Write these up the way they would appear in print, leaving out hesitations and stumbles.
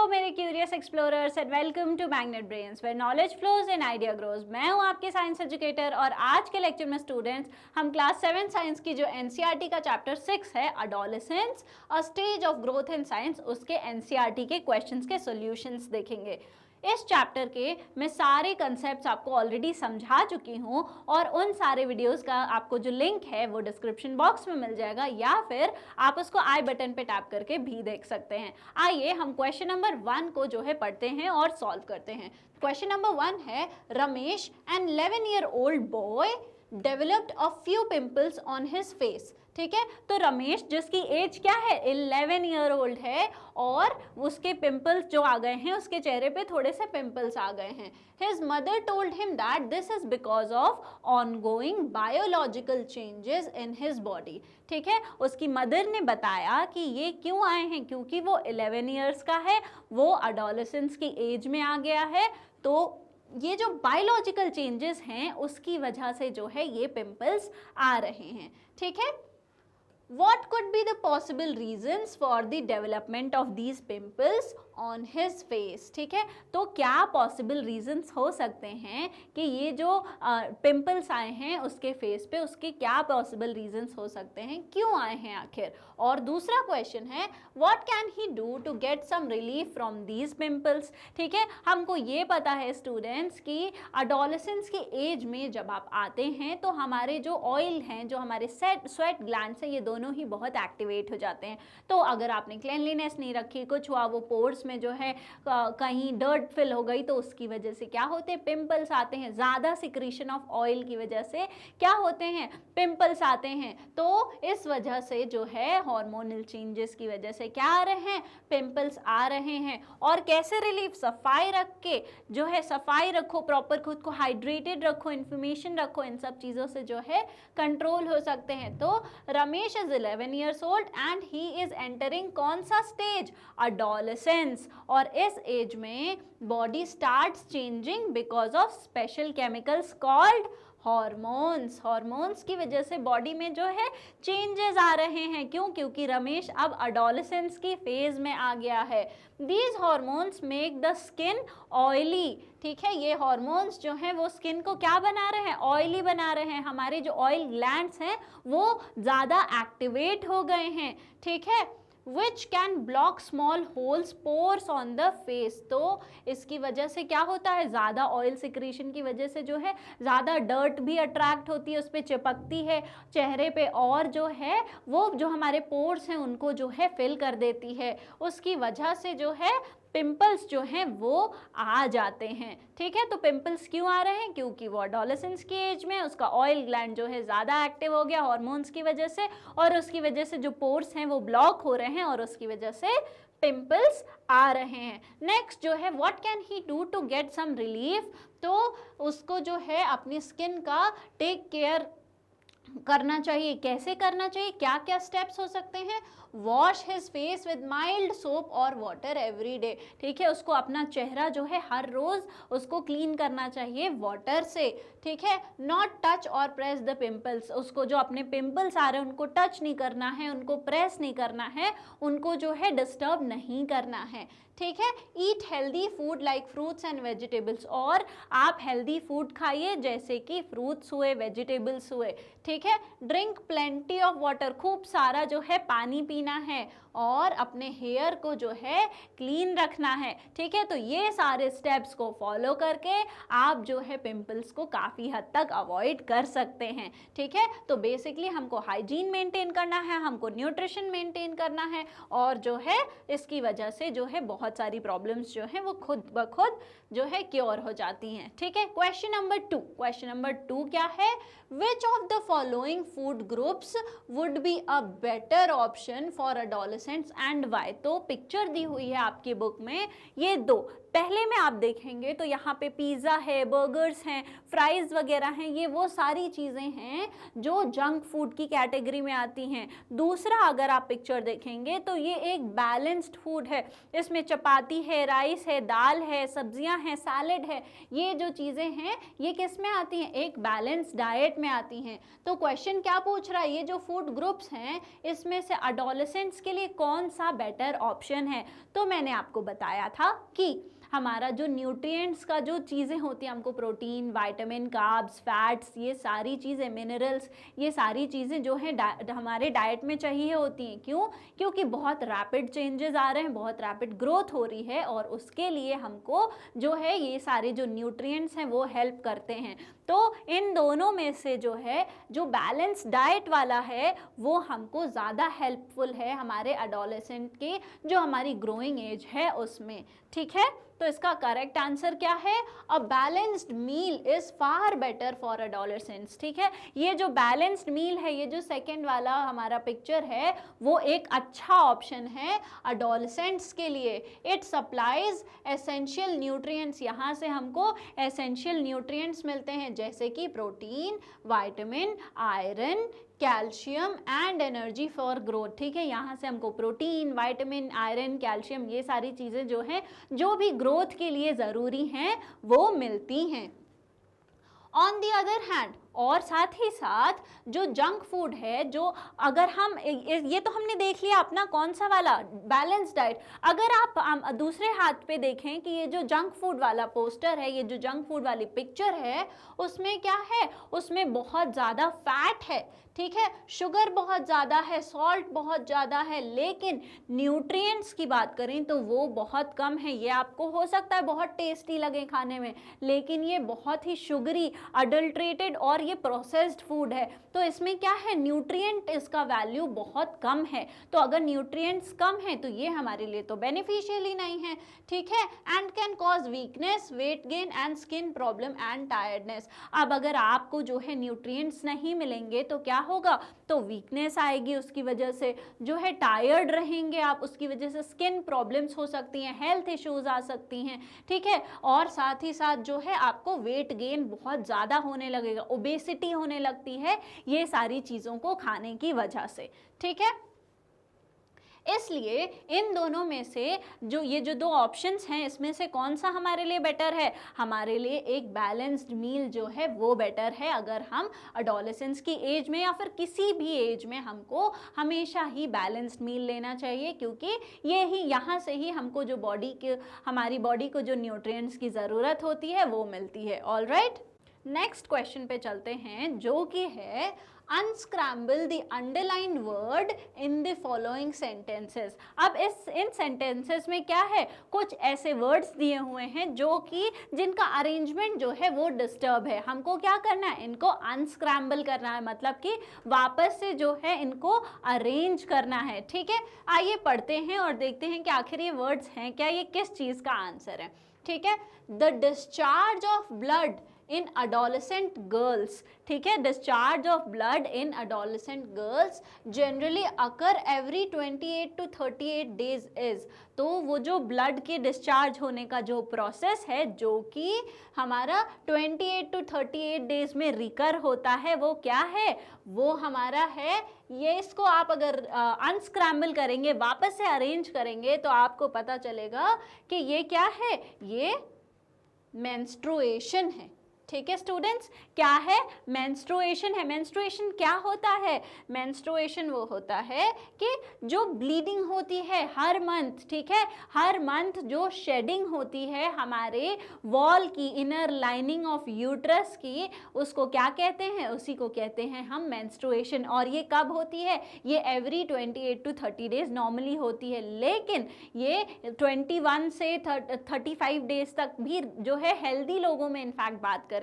Hello मेरे curious explorers and welcome to Magnet Brains where knowledge flows and idea grows. मैं हूं आपके science educator और आज के लेक्चर में स्टूडेंट्स हम क्लास 7 साइंस की जो एनसीईआरटी का चैप्टर 6 है adolescence a stage of growth in science, उसके एनसीईआरटी के क्वेश्चंस के सॉल्यूशंस देखेंगे। इस चैप्टर के मैं सारे कंसेप्ट्स आपको ऑलरेडी समझा चुकी हूँ और उन सारे वीडियोस का आपको जो लिंक है वो डिस्क्रिप्शन बॉक्स में मिल जाएगा या फिर आप उसको आई बटन पे टैप करके भी देख सकते हैं। आइए हम क्वेश्चन नंबर 1 को जो है पढ़ते हैं और सॉल्व करते हैं। क्वेश्चन नंबर 1 है, Ramesh an 11-year-old boy developed a few pimples on his face. ठीक है, तो रमेश जिसकी एज क्या है 11-year-old है और उसके पिंपल्स जो आ गए हैं, उसके चेहरे पे थोड़े से पिंपल्स आ गए हैं। His mother told him that this is because of ongoing biological changes in his body। ठीक है, उसकी मदर ने बताया कि ये क्यों आए हैं, क्योंकि वो 11 years का है, वो अडोलेसेंस की एज में आ गया है, तो ये जो बायोलॉजिकल चेंजेस हैं उसकी वजह से जो है ये पिंपल्स आ रहे हैं। ठीक है, What could be the possible reasons for the development of these pimples on his face? ठीक है, तो क्या possible reasons हो सकते हैं कि ये जो pimples आए हैं उसके face पे, उसके क्या possible reasons हो सकते हैं, क्यों आए हैं आखिर। और दूसरा क्वेश्चन है, what can he do to get some relief from these pimples? ठीक है, हमको ये पता है स्टूडेंट्स कि adolescence की एज में जब आप आते हैं तो हमारे जो ऑयल हैं, जो हमारे स्वेट ग्लैंड्स हैं, ये दोनों ही बहुत एक्टिवेट हो जाते हैं। तो अगर आपने क्लेanलीनेस नहीं रखी, कुछ हुआ, वो पोर्स में जो है कहीं डर्ट फिल हो गई, तो उसकी वजह से क्या होते हैं, पिंपल्स आते हैं। ज़्यादा सिक्रीशन ऑफ ऑयल की वजह से क्या होते हैं, पिंपल्स आते हैं। तो इस वजह से जो है हार्मोनल चेंजेस की वजह से क्या आ रहे हैं, पिंपल्स आ रहे हैं। और कैसे रिलीफ, सफाई रख के जो है, सफाई रखो, प्रॉपर खुद को हाइड्रेटेड रखो, इन्फॉर्मेशन रखो, इन सब चीज़ों से जो है कंट्रोल हो सकते हैं। तो Ramesh is 11 years old and he is entering कौन सा स्टेज, adolescence। और इस एज में body starts changing because of special chemicals called hormones. Hormones की वजह से बॉडी में जो है चेंजेस आ रहे हैं। क्यों, क्योंकि रमेश अब अडोलेसेंस की फेज में आ गया है। These hormones make the skin oily. ठीक है, ये हॉर्मोन्स जो हैं वो स्किन को क्या बना रहे हैं, ऑयली बना रहे हैं। हमारे जो ऑयल ग्लैंड्स हैं वो ज़्यादा एक्टिवेट हो गए हैं। ठीक है, which can block small holes pores on the face। तो इसकी वजह से क्या होता है, ज़्यादा ऑयल सिक्रीशन की वजह से जो है ज़्यादा डर्ट भी अट्रैक्ट होती है, उस पर चिपकती है चेहरे पे, और जो है वो जो हमारे पोर्स हैं उनको जो है फिल कर देती है। उसकी वजह से जो है पिंपल्स जो हैं वो आ जाते हैं। ठीक है, तो पिंपल्स क्यों आ रहे हैं, क्योंकि वो अडोलेसेंस की एज में उसका ऑयल ग्लैंड जो है ज़्यादा एक्टिव हो गया हार्मोन्स की वजह से, और उसकी वजह से जो पोर्स हैं वो ब्लॉक हो रहे हैं और उसकी वजह से पिंपल्स आ रहे हैं। नेक्स्ट जो है, what can he do to get some relief. तो उसको जो है अपनी स्किन का टेक केयर करना चाहिए। कैसे करना चाहिए, क्या क्या स्टेप्स हो सकते हैं, wash his face with mild soap और वाटर एवरी डे। ठीक है, उसको अपना चेहरा जो है हर रोज़ उसको क्लीन करना चाहिए वाटर से। ठीक है, नॉट टच और प्रेस द पिंपल्स। उसको जो अपने पिंपल्स आ रहे हैं उनको टच नहीं करना है, उनको प्रेस नहीं करना है, उनको जो है डिस्टर्ब नहीं करना है। ठीक है, eat healthy food like fruits and vegetables. और आप हेल्दी फूड खाइए जैसे कि फ्रूट्स हुए, वेजिटेबल्स हुए। ठीक है, ड्रिंक प्लेंटी ऑफ वाटर, खूब सारा जो है पानी पीना है, और अपने हेयर को जो है क्लीन रखना है। ठीक है, तो ये सारे स्टेप्स को फॉलो करके आप जो है पिंपल्स को काफ़ी हद तक अवॉइड कर सकते हैं। ठीक है, तो बेसिकली हमको हाइजीन मेंटेन करना है, हमको न्यूट्रिशन मेंटेन करना है, और जो है इसकी वजह से जो है बहुत सारी प्रॉब्लम्स जो है वो खुद ब खुद जो है क्योर हो जाती हैं। ठीक है, क्वेश्चन नंबर 2। क्वेश्चन नंबर 2 क्या है, which of the following food groups would be a better option for adolescents and why. तो पिक्चर दी हुई है आपकी बुक में, ये दो पहले में आप देखेंगे तो यहाँ पे पिज़्ज़ा है, बर्गर्स हैं, फ्राइज़ वगैरह हैं, ये वो सारी चीज़ें हैं जो जंक फूड की कैटेगरी में आती हैं। दूसरा अगर आप पिक्चर देखेंगे तो ये एक बैलेंस्ड फूड है, इसमें चपाती है, राइस है, दाल है, सब्जियां हैं, सैलेड है। ये जो चीज़ें हैं ये किस में आती हैं, एक बैलेंस डाइट में आती हैं। तो क्वेश्चन क्या पूछ रहा है, ये जो फूड ग्रुप्स हैं इसमें से अडोलेसेंट एडोलेसेंट्स के लिए कौन सा बेटर ऑप्शन है? तो मैंने आपको बताया था कि हमारा जो न्यूट्रिएंट्स का जो चीज़ें होती हैं, हमको प्रोटीन, विटामिन, कार्ब्स, फैट्स, ये सारी चीज़ें, मिनरल्स, ये सारी चीज़ें जो हैं हमारे डाइट में चाहिए होती हैं। क्यों? क्योंकि बहुत रैपिड चेंजेस आ रहे हैं, बहुत रैपिड ग्रोथ हो रही है और उसके लिए हमको जो है ये सारे जो न्यूट्रिएंट्स हैं वो हेल्प करते हैं। तो इन दोनों में से जो है जो बैलेंस डाइट वाला है वो हमको ज़्यादा हेल्पफुल है हमारे एडोलेसेंट के जो हमारी ग्रोइंग एज है उसमें। ठीक है, तो इसका करेक्ट आंसर क्या है? A balanced meal is far better for adolescents. ठीक है, ये जो बैलेंस्ड मील है, ये जो सेकेंड वाला हमारा पिक्चर है, वो एक अच्छा ऑप्शन है एडोलेसेंट्स के लिए। इट सप्लाइज एसेंशियल न्यूट्रिएंट्स, यहाँ से हमको एसेंशियल न्यूट्रिएंट्स मिलते हैं जैसे कि protein, vitamin, iron, calcium and energy for growth. ठीक है, यहाँ से हमको प्रोटीन, विटामिन, आयरन, कैल्शियम, ये सारी चीज़ें जो हैं जो भी ग्रोथ के लिए ज़रूरी हैं वो मिलती हैं। ऑन दी अदर हैंड, और साथ ही साथ जो जंक फूड है, जो अगर हम ये तो हमने देख लिया अपना कौन सा वाला बैलेंस डाइट। अगर आप दूसरे हाथ पे देखें कि ये जो जंक फूड वाला पोस्टर है, ये जो जंक फूड वाली पिक्चर है, उसमें क्या है? उसमें बहुत ज़्यादा फैट है, ठीक है, शुगर बहुत ज़्यादा है, सॉल्ट बहुत ज़्यादा है, लेकिन न्यूट्रिएंट्स की बात करें तो वो बहुत कम है। ये आपको हो सकता है बहुत टेस्टी लगे खाने में, लेकिन ये बहुत ही शुगरी, अडल्ट्रेटेड और ये प्रोसेस्ड फूड है। तो इसमें क्या है? न्यूट्रिएंट, इसका वैल्यू बहुत कम है। तो अगर न्यूट्रिएंट्स कम है तो ये हमारे लिए तो बेनिफिशियल ही नहीं है। ठीक है, and can cause weakness, weight gain and skin problem and tiredness. अब अगर आपको जो है न्यूट्रिएंट्स नहीं मिलेंगे तो क्या होगा? तो वीकनेस आएगी, उसकी वजह से जो है टायर्ड रहेंगे आप, उसकी वजह से स्किन प्रॉब्लम्स हो सकती हैं, हेल्थ इश्यूज आ सकती हैं। ठीक है, और साथ ही साथ जो है आपको वेट गेन बहुत ज़्यादा होने लगेगा, ओबेसिटी होने लगती है ये सारी चीज़ों को खाने की वजह से। ठीक है, इसलिए इन दोनों में से जो ये जो दो ऑप्शंस हैं, इसमें से कौन सा हमारे लिए बेटर है? हमारे लिए एक बैलेंस्ड मील जो है वो बेटर है। अगर हम एडोलेसेंस की एज में या फिर किसी भी एज में, हमको हमेशा ही बैलेंस्ड मील लेना चाहिए, क्योंकि ये ही यहाँ से ही हमको जो हमारी बॉडी को जो न्यूट्रिएंट्स की ज़रूरत होती है वो मिलती है। ऑल राइट, नेक्स्ट क्वेश्चन पे चलते हैं जो कि है unscramble the underlined word in the following sentences। अब इन sentences में क्या है? कुछ ऐसे words दिए हुए हैं जो कि जिनका अरेंजमेंट जो है वो डिस्टर्ब है। हमको क्या करना है? इनको unscramble करना है, मतलब कि वापस से जो है इनको अरेंज करना है। ठीक है, आइए पढ़ते हैं और देखते हैं कि आखिर ये वर्ड्स हैं क्या, ये किस चीज़ का आंसर है। ठीक है, the discharge of blood in adolescent girls। ठीक है, discharge of blood in adolescent girls generally occur every 28 to 38 days is. तो वो जो ब्लड के डिस्चार्ज होने का जो प्रोसेस है जो कि हमारा 28 to 38 डेज में रिकर होता है, वो क्या है? वो हमारा है ये। इसको आप अगर अनस्क्रैम्बल करेंगे, वापस से अरेंज करेंगे, तो आपको पता चलेगा कि ये क्या है? ये मेंस्ट्रुएशन है। ठीक है स्टूडेंट्स, क्या है? मेंस्ट्रुएशन है। मेंस्ट्रुएशन क्या होता है? मेंस्ट्रुएशन वो होता है कि जो ब्लीडिंग होती है हर मंथ, ठीक है, हर मंथ जो शेडिंग होती है हमारे वॉल की, इनर लाइनिंग ऑफ यूट्रस की, उसको क्या कहते हैं? उसी को कहते हैं हम मेंस्ट्रुएशन। और ये कब होती है? ये एवरी 28 to 30 डेज नॉर्मली होती है, लेकिन ये 21 से 35 डेज तक भी जो है हेल्दी लोगों में इनफैक्ट बात करें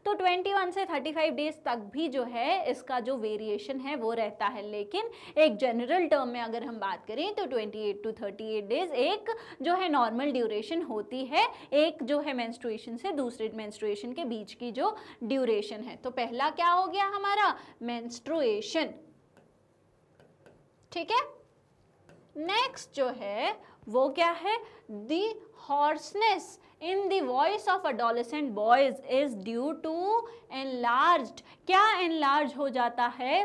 तो 21 से 35 डेज तक भी जो है इसका जो वेरिएशन है वो रहता है। लेकिन एक जनरल टर्म में अगर हम बात करें तो 28 to 38 डेज एक जो है नॉर्मल ड्यूरेशन होती है, एक जो है मेंस्ट्रुएशन से दूसरे मेंस्ट्रुएशन के बीच की जो ड्यूरेशन है। तो पहला क्या हो गया हमारा? मेंस्ट्रुएशन। ठीक है, नेक्स्ट जो है वो क्या है? दी hoarseness in the voice of adolescent boys is due to enlarged। क्या enlarge हो जाता है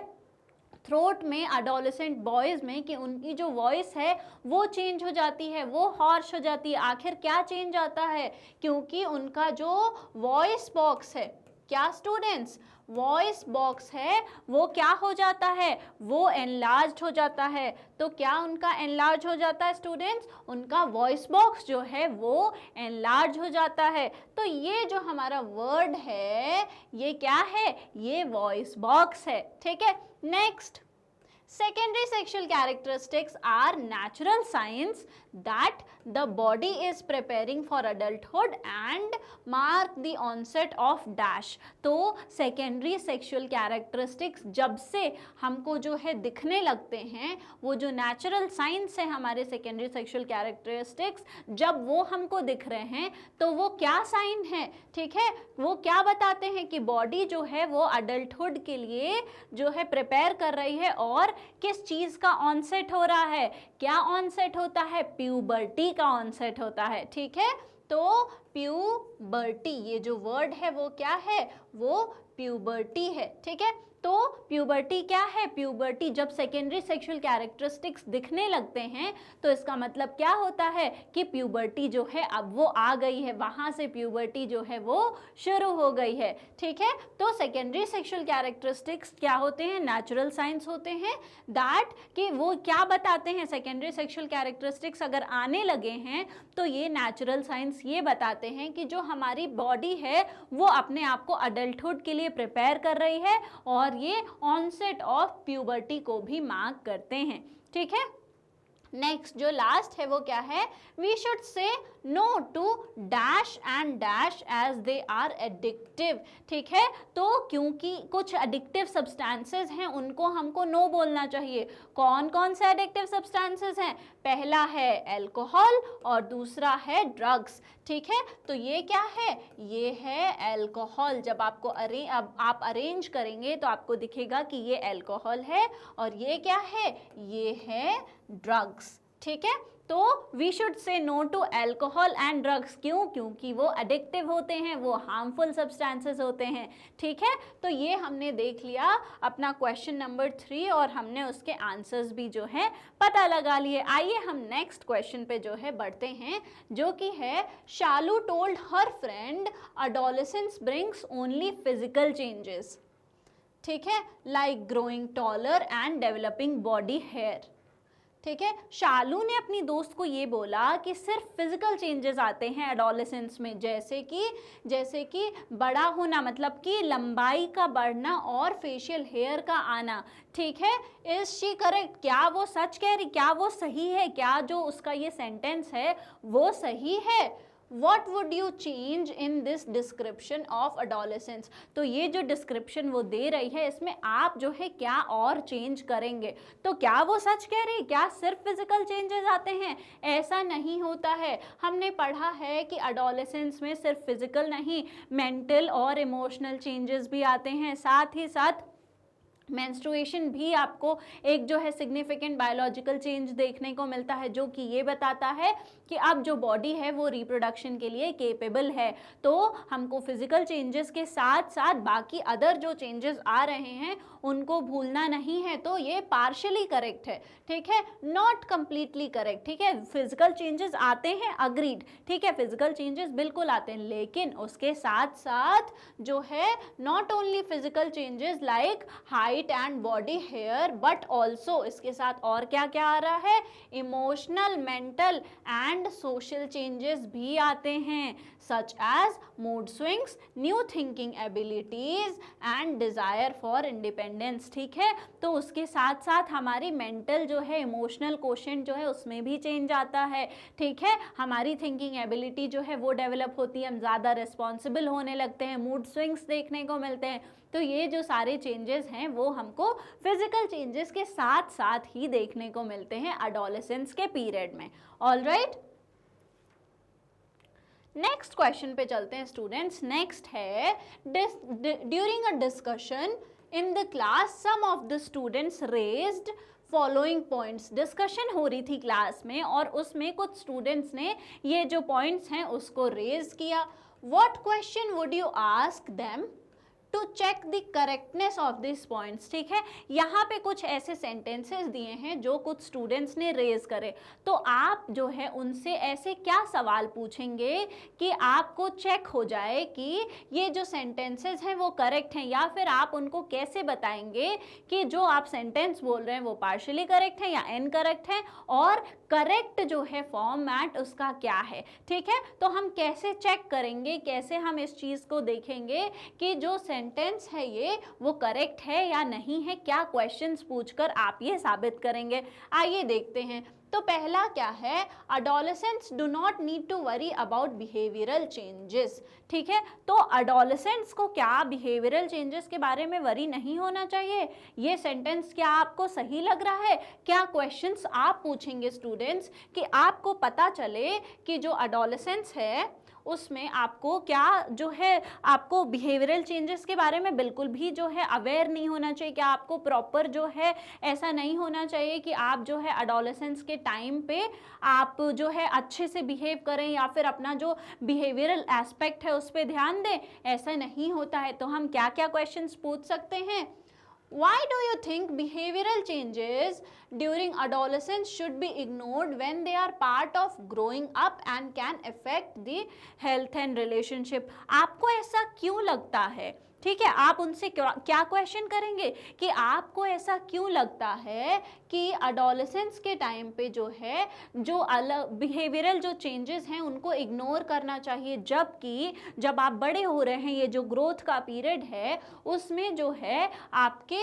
थ्रोट में adolescent boys में कि उनकी जो वॉइस है वो चेंज हो जाती है, वो हॉर्श हो जाती है। आखिर क्या चेंज आता है? क्योंकि उनका जो वॉइस बॉक्स है, क्या स्टूडेंट्स? वॉइस बॉक्स है वो क्या हो जाता है, वो एनलार्ज हो जाता है। तो क्या उनका एनलार्ज हो जाता है स्टूडेंट्स, उनका वॉइस बॉक्स जो है वो एनलार्ज हो जाता है। तो ये जो हमारा वर्ड है ये क्या है, ये वॉइस बॉक्स है, ठीक है। Next, secondary sexual characteristics are natural signs that the body is preparing for adulthood and mark the onset of dash। तो secondary sexual characteristics जब से हमको जो है दिखने लगते हैं, वो जो natural signs है हमारे secondary sexual characteristics, जब वो हमको दिख रहे हैं तो वो क्या साइन है, ठीक है, वो क्या बताते हैं कि बॉडी जो है वो अडल्टहुड के लिए जो है प्रिपेयर कर रही है। और किस चीज का ऑनसेट हो रहा है, क्या ऑनसेट होता है, प्यूबर्टी का ऑनसेट होता है, ठीक है। तो प्यूबर्टी, ये जो वर्ड है वो क्या है, वो प्यूबर्टी है, ठीक है। तो प्यूबर्टी क्या है, प्यूबर्टी जब सेकेंडरी सेक्सुअल कैरेक्टरिस्टिक्स दिखने लगते हैं तो इसका मतलब क्या होता है कि प्यूबर्टी जो है अब वो आ गई है, वहां से प्यूबर्टी जो है वो शुरू हो गई है, ठीक है। तो सेकेंडरी सेक्सुअल कैरेक्टरिस्टिक्स क्या होते हैं, नेचुरल साइंस होते हैं दैट कि वो क्या बताते हैं, सेकेंडरी सेक्सुअल कैरेक्टरिस्टिक्स अगर आने लगे हैं तो ये नेचुरल साइंस ये बताते हैं कि जो हमारी बॉडी है वो अपने आप को अडल्टहुड के लिए प्रिपेयर कर रही है और ये ऑनसेट ऑफ प्यूबर्टी को भी मार्क करते हैं, ठीक है। नेक्स्ट जो लास्ट है वो क्या है, we should say no to dash and dash as they are addictive, ठीक है। तो क्योंकि कुछ एडिक्टिव सब्सटेंसेस हैं उनको हमको नो बोलना चाहिए। कौन कौन से एडिक्टिव सब्सटेंसेस हैं, पहला है एल्कोहल और दूसरा है ड्रग्स, ठीक है। तो ये क्या है, ये है एल्कोहल। जब आपको अब आप अरेंज करेंगे तो आपको दिखेगा कि ये एल्कोहल है और ये क्या है, ये है ड्रग्स, ठीक है। तो we should say no to alcohol and drugs, क्यों, क्योंकि वो एडिक्टिव होते हैं, वो हार्मफुल सब्सटेंसेस होते हैं, ठीक है। तो ये हमने देख लिया अपना क्वेश्चन नंबर 3 और हमने उसके आंसर्स भी जो है पता लगा लिए। आइए हम नेक्स्ट क्वेश्चन पे जो है बढ़ते हैं, जो कि है Shalu told her friend adolescence brings only physical changes, ठीक है, like growing taller and developing body hair, ठीक है। शालू ने अपनी दोस्त को ये बोला कि सिर्फ फिजिकल चेंजेस आते हैं एडोलेसेंस में, जैसे कि बड़ा होना, मतलब कि लंबाई का बढ़ना और फेशियल हेयर का आना, ठीक है। इज शी करेक्ट, क्या वो सच कह रही, क्या वो सही है, क्या जो उसका ये सेंटेंस है वो सही है। What would you change in this description of adolescence? तो ये जो डिस्क्रिप्शन वो दे रही है इसमें आप जो है क्या और चेंज करेंगे। तो क्या वो सच कह रही है, क्या सिर्फ फिजिकल चेंजेस आते हैं, ऐसा नहीं होता है। हमने पढ़ा है कि adolescence में सिर्फ फिजिकल नहीं, मेंटल और इमोशनल चेंजेस भी आते हैं, साथ ही साथ मेंस्ट्रुएशन भी आपको एक जो है सिग्निफिकेंट बायोलॉजिकल चेंज देखने को मिलता है, जो कि ये बताता है कि अब जो बॉडी है वो रिप्रोडक्शन के लिए केपेबल है। तो हमको फिजिकल चेंजेस के साथ साथ बाकी अदर जो चेंजेस आ रहे हैं उनको भूलना नहीं है। तो ये पार्शियली करेक्ट है, ठीक है, नॉट कंप्लीटली करेक्ट, ठीक है। फिजिकल चेंजेस आते हैं, अग्रीड, ठीक है, फिजिकल चेंजेस बिल्कुल आते हैं, लेकिन उसके साथ साथ जो है not only physical changes like height and body hair, but also इसके साथ और क्या क्या आ रहा है, emotional, mental and social changes भी आते हैं, such as mood swings, new thinking abilities and desire for independence, ठीक है। तो उसके साथ साथ हमारी मेंटल जो है, इमोशनल कोशेंट जो है उसमें भी चेंज आता है, ठीक है। हमारी थिंकिंग एबिलिटी जो है वो डेवलप होती है, हम ज़्यादा रिस्पॉन्सिबल होने लगते हैं, मूड स्विंग्स देखने को मिलते हैं। तो ये जो सारे चेंजेस हैं वो हमको फिजिकल चेंजेस के साथ साथ ही देखने को मिलते हैं एडोलेसेंस के पीरियड में। ऑलराइट, नेक्स्ट क्वेश्चन पे चलते हैं स्टूडेंट्स। नेक्स्ट है during a discussion in the class some of the students raised following points. Discussion हो रही थी क्लास में और उसमें कुछ स्टूडेंट्स ने ये जो पॉइंट्स हैं उसको रेज किया। What question would you ask them to check the correctness of this points. ठीक है, यहाँ पे कुछ ऐसे सेंटेंसेस दिए हैं जो कुछ स्टूडेंट्स ने रेज करे, तो आप जो है उनसे ऐसे क्या सवाल पूछेंगे कि आपको चेक हो जाए कि ये जो सेंटेंसेस हैं वो करेक्ट हैं, या फिर आप उनको कैसे बताएंगे कि जो आप सेंटेंस बोल रहे हैं वो पार्शियली करेक्ट है या इनकरेक्ट है, और करेक्ट जो है फॉर्मेट उसका क्या है। ठीक है, तो हम कैसे चेक करेंगे, कैसे हम इस चीज़ को देखेंगे कि जो सेंटेंस है ये वो करेक्ट है या नहीं है, क्या क्वेश्चंस पूछकर आप ये साबित करेंगे। आइए देखते हैं। तो पहला क्या है, adolescents do not need to worry about behavioural changes. ठीक है, तो अडोलेसेंट्स को क्या बिहेवियरल चेंजेस के बारे में वरी नहीं होना चाहिए। ये सेंटेंस क्या आपको सही लग रहा है? क्या क्वेश्चंस आप पूछेंगे स्टूडेंट्स कि आपको पता चले कि जो अडोलेसेंस है उसमें आपको क्या जो है, आपको बिहेवियरल चेंजेस के बारे में बिल्कुल भी जो है अवेयर नहीं होना चाहिए। क्या आपको प्रॉपर जो है ऐसा नहीं होना चाहिए कि आप जो है अडोलेसेंस के टाइम पे आप जो है अच्छे से बिहेव करें या फिर अपना जो बिहेवियरल एस्पेक्ट है उस पर ध्यान दें, ऐसा नहीं होता है। तो हम क्या क्या क्वेश्चंस पूछ सकते हैं। Why do you think behavioral changes during adolescence should be ignored when they are part of growing up and can affect the health and relationship? आपको ऐसा क्यों लगता है? ठीक है, आप उनसे क्या क्वेश्चन करेंगे कि आपको ऐसा क्यों लगता है कि अडोलेसेंस के टाइम पे जो है जो अलग बिहेवियरल जो चेंजेस हैं उनको इग्नोर करना चाहिए, जबकि जब आप बड़े हो रहे हैं, ये जो ग्रोथ का पीरियड है उसमें जो है आपके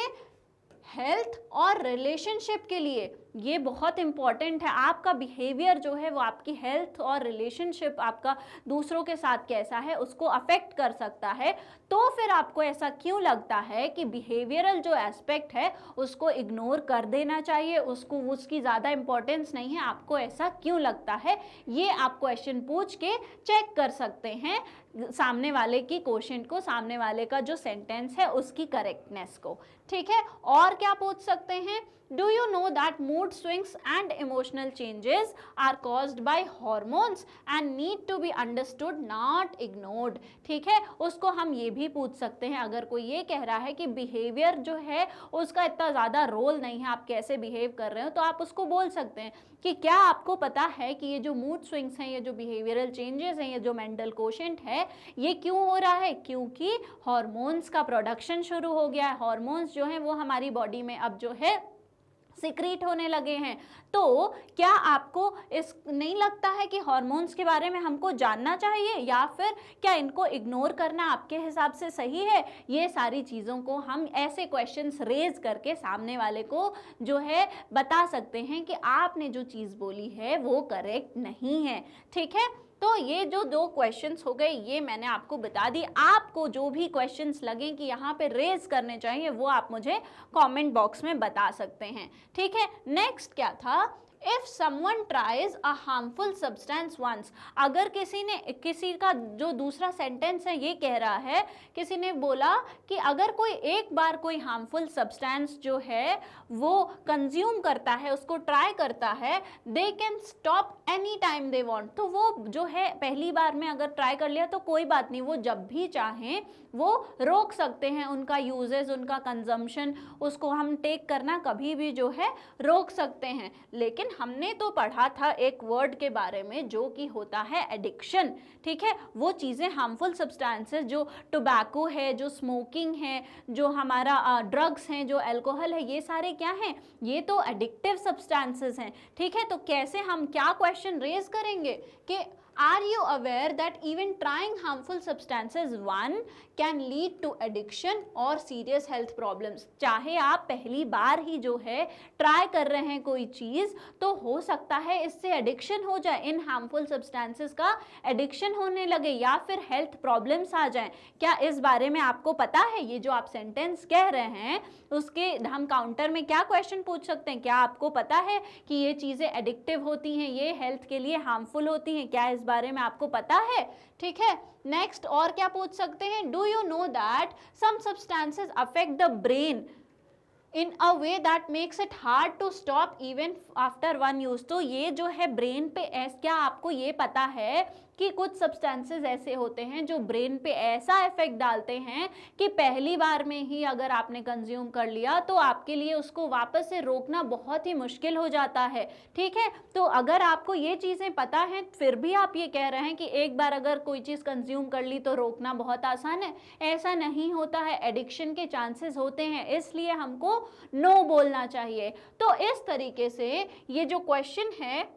हेल्थ और रिलेशनशिप के लिए ये बहुत इंपॉर्टेंट है। आपका बिहेवियर जो है वो आपकी हेल्थ और रिलेशनशिप, आपका दूसरों के साथ कैसा है उसको अफेक्ट कर सकता है। तो फिर आपको ऐसा क्यों लगता है कि बिहेवियरल जो एस्पेक्ट है उसको इग्नोर कर देना चाहिए, उसको उसकी ज़्यादा इंपॉर्टेंस नहीं है, आपको ऐसा क्यों लगता है? ये आप क्वेश्चन पूछ के चेक कर सकते हैं सामने वाले की क्वेश्चन को, सामने वाले का जो सेंटेंस है उसकी करेक्टनेस को। ठीक है, और क्या पूछ सकते हैं, Do you know that mood swings and emotional changes are caused by hormones and need to be understood, not ignored? ठीक है, उसको हम ये भी पूछ सकते हैं, अगर कोई ये कह रहा है कि बिहेवियर जो है उसका इतना ज़्यादा रोल नहीं है, आप कैसे बिहेव कर रहे हो, तो आप उसको बोल सकते हैं कि क्या आपको पता है कि ये जो मूड स्विंग्स हैं, ये जो बिहेवियरल चेंजेस हैं, ये जो मेंटल कोशेंट है, ये क्यों हो रहा है? क्योंकि हॉर्मोन्स का प्रोडक्शन शुरू हो गया है। हॉर्मोन्स जो हैं वो हमारी बॉडी में अब जो है सीक्रेट होने लगे हैं। तो क्या आपको इस नहीं लगता है कि हार्मोन्स के बारे में हमको जानना चाहिए, या फिर क्या इनको इग्नोर करना आपके हिसाब से सही है? ये सारी चीज़ों को हम ऐसे क्वेश्चंस रेज करके सामने वाले को जो है बता सकते हैं कि आपने जो चीज़ बोली है वो करेक्ट नहीं है। ठीक है, तो ये जो दो क्वेश्चंस हो गए ये मैंने आपको बता दी। आपको जो भी क्वेश्चंस लगें कि यहाँ पे रेज करने चाहिए वो आप मुझे कमेंट बॉक्स में बता सकते हैं। ठीक है, नेक्स्ट क्या था, if someone tries a harmful substance once. अगर किसी का जो दूसरा सेंटेंस है ये कह रहा है, किसी ने बोला कि अगर कोई एक बार कोई हार्मफुल सब्सटेंस जो है वो कंज्यूम करता है, उसको ट्राई करता है, they can stop any time they want. तो वो जो है पहली बार में अगर ट्राई कर लिया तो कोई बात नहीं, वो जब भी चाहें वो रोक सकते हैं उनका यूजेस, उनका कंजम्पशन, उसको हम टेक करना कभी भी जो है रोक सकते हैं। लेकिन हमने तो पढ़ा था एक वर्ड के बारे में जो कि होता है एडिक्शन। ठीक है, वो चीज़ें हार्मफुल सब्सटेंसेस जो टोबैको है, जो स्मोकिंग है, जो हमारा ड्रग्स हैं, जो अल्कोहल है, ये सारे क्या हैं, ये तो एडिक्टिव सब्सटेंसेस हैं। ठीक है, तो कैसे हम क्या क्वेश्चन रेज करेंगे कि Are you aware that even trying harmful substances one can lead to addiction or serious health problems? चाहे आप पहली बार ही जो है ट्राई कर रहे हैं कोई चीज़, तो हो सकता है इससे एडिक्शन हो जाए, इन हार्मफुल सब्सटेंसेस का एडिक्शन होने लगे या फिर हेल्थ प्रॉब्लम्स आ जाएं। क्या इस बारे में आपको पता है? ये जो आप सेंटेंस कह रहे हैं उसके हम काउंटर में क्या क्वेश्चन पूछ सकते हैं, क्या आपको पता है कि ये चीज़ें एडिक्टिव होती हैं, ये हेल्थ के लिए हार्मफुल होती हैं, क्या इस बारे में आपको पता है? ठीक है, नेक्स्ट और क्या पूछ सकते हैं, do you know that some substances affect the brain in a way that makes it hard to stop even after one use. तो ये जो है ब्रेन पे क्या आपको ये पता है कि कुछ सब्सटेंसेस ऐसे होते हैं जो ब्रेन पे ऐसा इफेक्ट डालते हैं कि पहली बार में ही अगर आपने कंज्यूम कर लिया तो आपके लिए उसको वापस से रोकना बहुत ही मुश्किल हो जाता है। ठीक है, तो अगर आपको ये चीज़ें पता हैं फिर भी आप ये कह रहे हैं कि एक बार अगर कोई चीज़ कंज्यूम कर ली तो रोकना बहुत आसान है, ऐसा नहीं होता है। एडिक्शन के चांसेस होते हैं, इसलिए हमको नो बोलना चाहिए। तो इस तरीके से ये जो क्वेश्चन है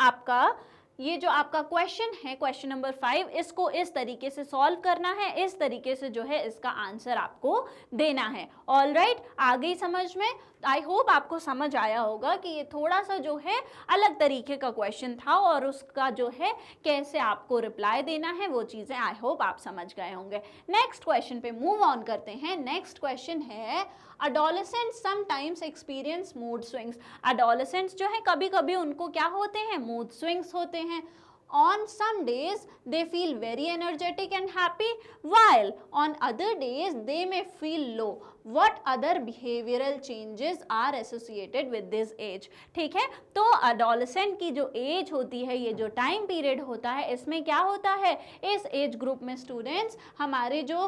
आपका, ये जो आपका क्वेश्चन है क्वेश्चन नंबर 5, इसको इस तरीके से सॉल्व करना है, इस तरीके से जो है इसका आंसर आपको देना है। ऑल राइट, आ गई समझ में? आई होप आपको समझ आया होगा कि ये थोड़ा सा जो है अलग तरीके का क्वेश्चन था और उसका जो है कैसे आपको रिप्लाई देना है वो चीज़ें आई होप आप समझ गए होंगे। नेक्स्ट क्वेश्चन पे मूव ऑन करते हैं। नेक्स्ट क्वेश्चन है adolescents sometimes experience mood swings। adolescents जो है कभी कभी उनको क्या होते हैं, mood swings होते हैं। On some days they feel very energetic and happy, while on other days they may feel low. What other behavioral changes are associated with this age? ठीक है, तो adolescent की जो एज होती है, ये जो टाइम पीरियड होता है, इसमें क्या होता है, इस एज ग्रुप में स्टूडेंट्स हमारे जो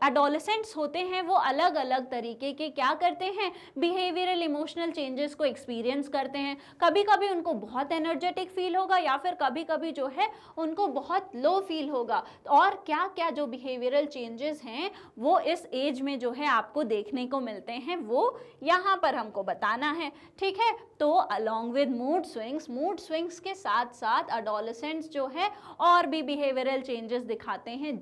adolescents होते हैं वो अलग अलग तरीके के क्या करते हैं, बिहेवियरल इमोशनल चेंजेस को एक्सपीरियंस करते हैं। कभी कभी उनको बहुत एनर्जेटिक फील होगा या फिर कभी कभी जो है उनको बहुत लो फील होगा। और क्या क्या जो बिहेवियरल चेंजेस हैं वो इस एज में जो है आपको देखने को मिलते हैं वो यहाँ पर हमको बताना है। ठीक है, तो अलॉन्ग विद मूड स्विंग्स के साथ साथ एडोलेसेंट्स जो है और भी बिहेवियरल चेंजेस दिखाते हैं,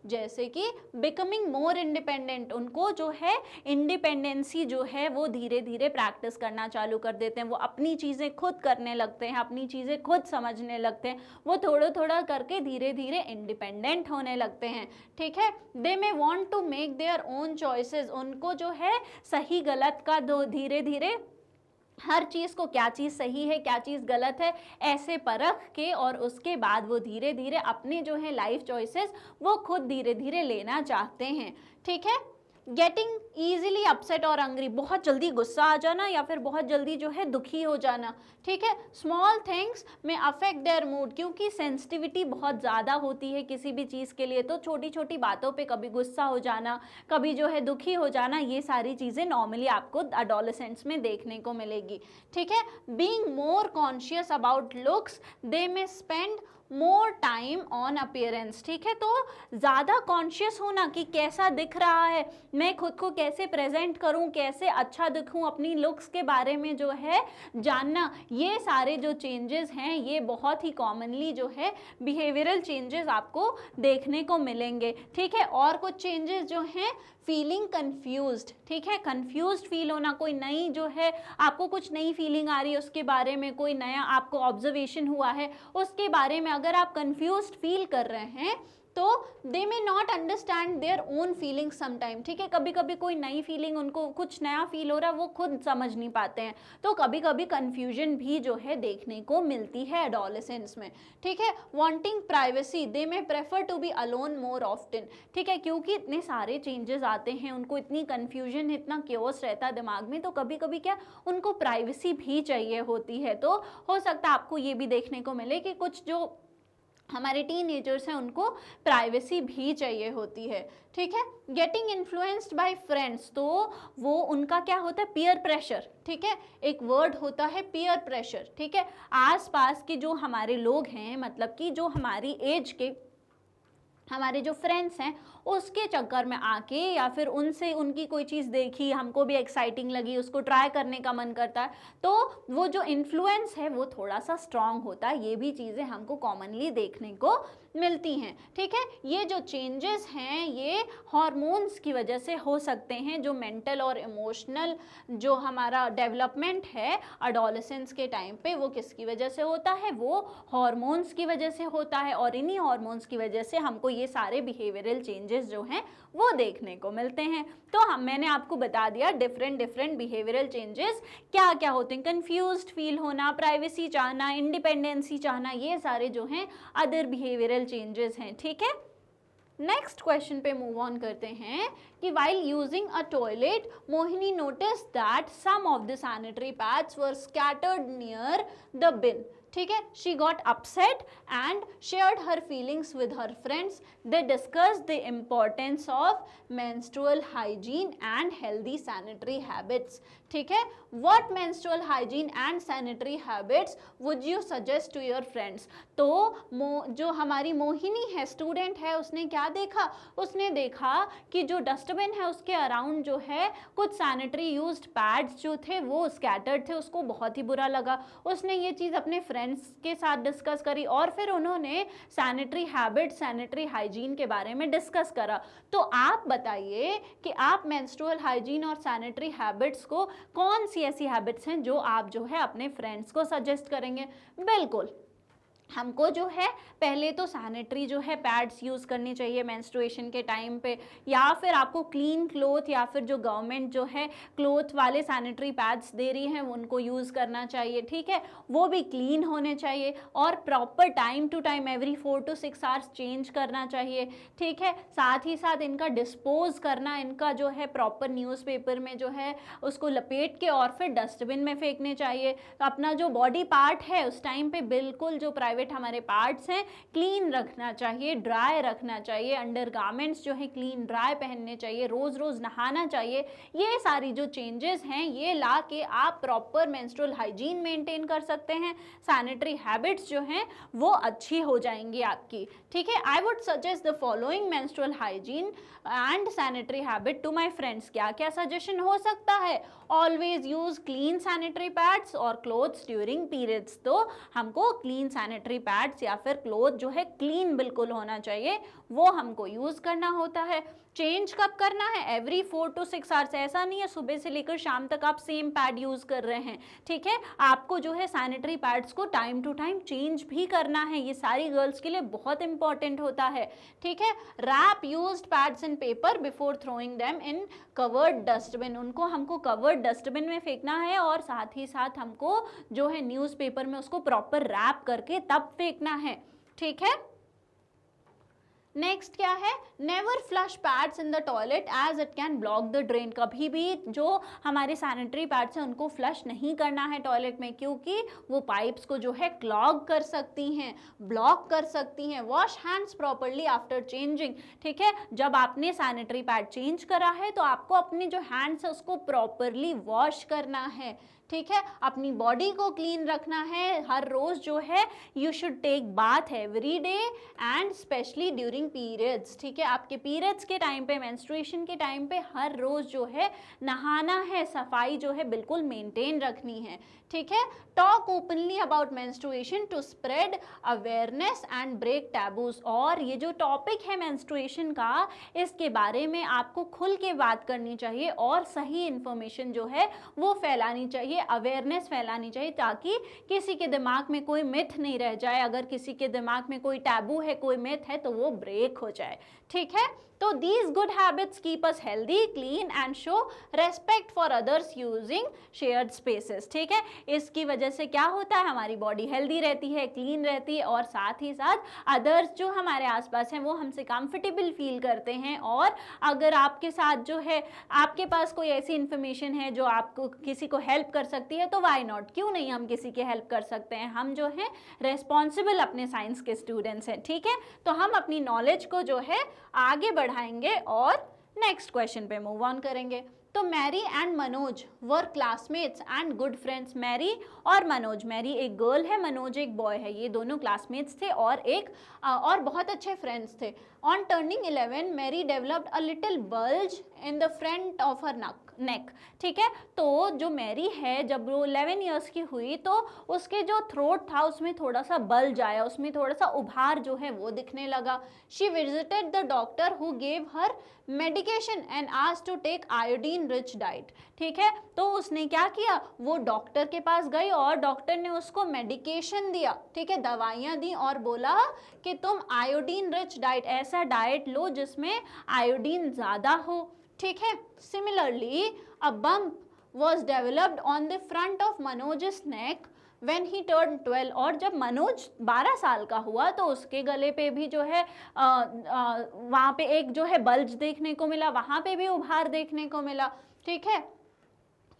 जैसे कि बिकमिंग मोर इंडिपेंडेंट। उनको जो है इंडिपेंडेंसी जो है वो धीरे धीरे प्रैक्टिस करना चालू कर देते हैं, वो अपनी चीज़ें खुद करने लगते हैं, अपनी चीज़ें खुद समझने लगते हैं, वो थोड़ा थोड़ा करके धीरे धीरे इंडिपेंडेंट होने लगते हैं। ठीक है, they may want to make their own choices. उनको जो है सही गलत का धीरे धीरे हर चीज़ को, क्या चीज़ सही है क्या चीज़ गलत है, ऐसे परख के और उसके बाद वो धीरे धीरे अपने जो है लाइफ चॉइसेस वो खुद धीरे धीरे लेना चाहते हैं। ठीक है, गेटिंग ईजिली अपसेट और एंग्री, बहुत जल्दी गुस्सा आ जाना या फिर बहुत जल्दी जो है दुखी हो जाना। ठीक है, स्मॉल थिंग्स में अफेक्ट देयर मूड, क्योंकि सेंसिटिविटी बहुत ज़्यादा होती है किसी भी चीज़ के लिए, तो छोटी छोटी बातों पे कभी गुस्सा हो जाना, कभी जो है दुखी हो जाना, ये सारी चीज़ें नॉर्मली आपको एडोलेसेंट्स में देखने को मिलेगी। ठीक है, being more conscious about looks, they may spend more time on appearance. ठीक है, तो ज़्यादा कॉन्शियस होना कि कैसा दिख रहा है, मैं खुद को कैसे प्रेजेंट करूं, कैसे अच्छा दिखूं, अपनी लुक्स के बारे में जो है जानना, ये सारे जो चेंजेस हैं ये बहुत ही कॉमनली जो है बिहेवियरल चेंजेस आपको देखने को मिलेंगे। ठीक है, और कुछ चेंजेस जो हैं, फीलिंग कंफ्यूज्ड। ठीक है, कंफ्यूज्ड फील होना, कोई नई जो है आपको कुछ नई फीलिंग आ रही है उसके बारे में, कोई नया आपको ऑब्जर्वेशन हुआ है उसके बारे में अगर आप कंफ्यूज्ड फील कर रहे हैं तो they may not understand their own feeling sometime. ठीक है, कभी कभी कोई नई फीलिंग, उनको कुछ नया फील हो रहा है, वो खुद समझ नहीं पाते हैं, तो कभी कभी कन्फ्यूजन भी जो है देखने को मिलती है एडोलेसेंस में। ठीक है, wanting privacy, they may prefer to be alone more often. ठीक है, क्योंकि इतने सारे चेंजेस आते हैं, उनको इतनी कन्फ्यूजन, इतना क्योस रहता है दिमाग में, तो कभी कभी क्या उनको प्राइवेसी भी चाहिए होती है। तो हो सकता है आपको ये भी देखने को मिले कि कुछ जो हमारे टीनेजर्स हैं उनको प्राइवेसी भी चाहिए होती है। ठीक है, गेटिंग इन्फ्लुएंस्ड बाय फ्रेंड्स, तो वो उनका क्या होता है, पीयर प्रेशर। ठीक है, एक वर्ड होता है पीयर प्रेशर। ठीक है, आसपास के जो हमारे लोग हैं, मतलब कि जो हमारी एज के हमारे जो फ्रेंड्स हैं उसके चक्कर में आके या फिर उनसे उनकी कोई चीज़ देखी, हमको भी एक्साइटिंग लगी, उसको ट्राई करने का मन करता है, तो वो जो इन्फ्लुएंस है वो थोड़ा सा स्ट्रांग होता है। ये भी चीज़ें हमको कॉमनली देखने को मिलती हैं। ठीक है, ये जो चेंजेस हैं ये हार्मोन्स की वजह से हो सकते हैं। जो मेंटल और इमोशनल जो हमारा डेवलपमेंट है एडोलेसेंस के टाइम पे, वो किसकी वजह से होता है, वो हार्मोन्स की वजह से होता है, और इन्हीं हार्मोन्स की वजह से हमको ये सारे बिहेवियरल चेंजेस जो हैं वो देखने को मिलते हैं। तो मैंने आपको बता दिया डिफरेंट बिहेवियरल चेंजेस क्या क्या होते हैं। कंफ्यूज्ड फील होना, प्राइवेसी चाहना, इंडिपेंडेंसी चाहना, ये सारे जो हैं अदर बिहेवियरल चेंजेस हैं। ठीक है, नेक्स्ट क्वेश्चन पे मूव ऑन करते हैं कि while using a toilet, Mohini noticed that some of the sanitary pads were scattered near the bin. ठीक है, she got upset and shared her feelings with her friends. They discussed the importance of menstrual hygiene and healthy sanitary habits. ठीक है, what menstrual hygiene and sanitary habits would you suggest to your friends? तो जो हमारी मोहिनी है, student है, उसने क्या देखा? उसने देखा कि जो डस्टबिन है उसके अराउंड जो है कुछ सैनिटरी यूज्ड पैड्स जो थे वो स्कैटर्ड थे, उसको बहुत ही बुरा लगा। उसने ये चीज़ अपने फ्रेंड्स के साथ डिस्कस करी और फिर उन्होंने सैनिटरी हैबिट, सैनिटरी हाइजीन के बारे में डिस्कस करा। तो आप बताइए कि आप मेंस्ट्रुअल हाइजीन और सैनिटरी हैबिट्स को कौन सी ऐसी हैबिट्स हैं जो आप जो है अपने फ्रेंड्स को सजेस्ट करेंगे? बिल्कुल, हमको जो है पहले तो सैनिटरी जो है पैड्स यूज़ करनी चाहिए मेंस्ट्रुएशन के टाइम पे, या फिर आपको क्लीन क्लोथ या फिर जो गवर्नमेंट जो है क्लोथ वाले सैनिटरी पैड्स दे रही हैं उनको यूज़ करना चाहिए। ठीक है, वो भी क्लीन होने चाहिए और proper time to time every 4 to 6 hours change करना चाहिए। ठीक है, साथ ही साथ इनका डिस्पोज करना, इनका जो है प्रॉपर न्यूज़पेपर में जो है उसको लपेट के और फिर डस्टबिन में फेंकने चाहिए। अपना जो बॉडी पार्ट है उस टाइम पे बिल्कुल जो प्राइवेट हमारे पार्ट्स हैं क्लीन रखना चाहिए, ड्राई रखना चाहिए, अंडर गारमेंट्स जो है क्लीन ड्राई पहनने चाहिए, रोज रोज नहाना चाहिए। ये सारी जो चेंजेस हैं ये ला के आप प्रॉपर मेंस्ट्रुअल हाइजीन मेंटेन कर सकते हैं, सैनिटरी हैबिट्स जो हैं वो अच्छी हो जाएंगी आपकी। ठीक है, I would suggest the following menstrual hygiene and sanitary habit to my friends. क्या क्या सजेशन हो सकता है? Always use clean sanitary pads और क्लोथ्स ड्यूरिंग पीरियड्स। तो हमको क्लीन सैनिटरी पैड्स या फिर क्लोथ जो है क्लीन बिल्कुल होना चाहिए, वो हमको यूज करना होता है। चेंज कब करना है? Every 4 to 6 hours. ऐसा नहीं है सुबह से लेकर शाम तक आप सेम पैड यूज कर रहे हैं। ठीक है, आपको जो है सैनिटरी पैड्स को टाइम टू टाइम चेंज भी करना है, ये सारी गर्ल्स के लिए बहुत इंपॉर्टेंट होता है। ठीक है, wrap used pads in paper before throwing them in covered dustbin. उनको हमको कवर्ड डस्टबिन में फेंकना है और साथ ही साथ हमको जो है न्यूज़पेपर में उसको प्रॉपर रैप करके तब फेंकना है। ठीक है, नेक्स्ट क्या है? Never flush pads in the toilet as it can block the drain. कभी भी जो हमारे सैनिटरी पैड्स हैं उनको फ्लश नहीं करना है टॉयलेट में, क्योंकि वो पाइप्स को जो है क्लॉग कर सकती हैं, ब्लॉक कर सकती हैं। Wash hands properly after changing. ठीक है, जब आपने सैनिटरी पैड चेंज करा है तो आपको अपने जो हैंड्स है उसको प्रॉपरली वॉश करना है। ठीक है, अपनी बॉडी को क्लीन रखना है हर रोज जो है। You should take bath every day and specially during periods. ठीक है, आपके पीरियड्स के टाइम पे, मेंस्ट्रुएशन के टाइम पे हर रोज जो है नहाना है, सफाई जो है बिल्कुल मेंटेन रखनी है। ठीक है, talk openly about menstruation to spread awareness and break taboos. और ये जो टॉपिक है मेंस्ट्रुएशन का, इसके बारे में आपको खुल के बात करनी चाहिए और सही इंफॉर्मेशन जो है वो फैलानी चाहिए, अवेयरनेस फैलानी चाहिए, ताकि किसी के दिमाग में कोई मिथ नहीं रह जाए। अगर किसी के दिमाग में कोई टैबू है, कोई मिथ है, तो वो ब्रेक हो जाए। ठीक है, तो these good habits keep us healthy, clean and show respect for others using shared spaces। ठीक है, इसकी वजह से क्या होता है? हमारी बॉडी हेल्दी रहती है, क्लीन रहती है और साथ ही साथ अदर्स जो हमारे आसपास हैं वो हमसे कंफर्टेबल फील करते हैं। और अगर आपके साथ जो है आपके पास कोई ऐसी इन्फॉर्मेशन है जो आपको किसी को हेल्प कर सकती है, तो वाई नॉट, क्यों नहीं हम किसी की हेल्प कर सकते हैं। हम जो है रेस्पॉन्सिबल अपने साइंस के स्टूडेंट्स हैं। ठीक है, तो हम अपनी नॉलेज को जो है आगे बढ़ाएंगे और नेक्स्ट क्वेश्चन पे मूव ऑन करेंगे। तो Mary and Manoj were classmates and good friends. Mary और मनोज, मैरी एक गर्ल है, मनोज एक बॉय है, ये दोनों क्लासमेट्स थे और बहुत अच्छे फ्रेंड्स थे। On turning 11 Mary developed a little bulge in the front of her neck. ठीक है, तो जो मैरी है जब वो 11 ईयर्स की हुई तो उसके जो थ्रोट था उसमें थोड़ा सा बल्ज आया, उसमें थोड़ा सा उभार जो है वो दिखने लगा। She visited the doctor who gave her medication and asked to take iodine rich diet. ठीक है, तो उसने क्या किया? वो डॉक्टर के पास गई और डॉक्टर ने उसको मेडिकेशन दिया। ठीक है, दवाइयाँ दी और बोला कि तुम आयोडीन रिच डाइट, ऐसा डाइट लो जिसमें आयोडीन ज़्यादा हो। ठीक है, similarly a bump was developed on the front of Manoj's neck when he turn 12, और जब मनोज 12 साल का हुआ तो उसके गले पे भी जो है वहाँ पे एक जो है बल्ज देखने को मिला, वहाँ पे भी उभार देखने को मिला, ठीक है।